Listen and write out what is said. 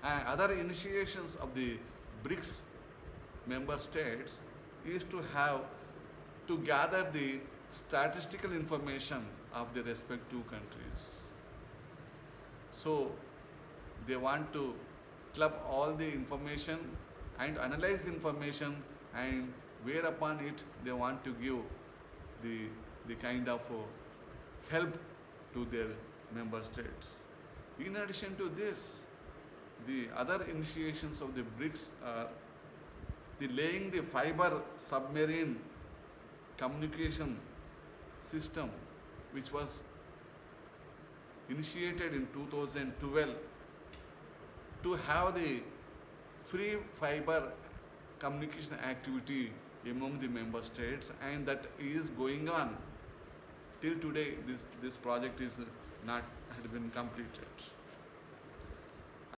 And other initiations of the BRICS member states is to gather the statistical information of the respective countries. So they want to club all the information and analyze the information, and whereupon it they want to give the kind of help to their member states. In addition to this, the other initiations of the BRICS are the laying the fiber submarine communication system, which was initiated in 2012 to have the free fiber communication activity among the member states, and that is going on till today. This project is not had been completed.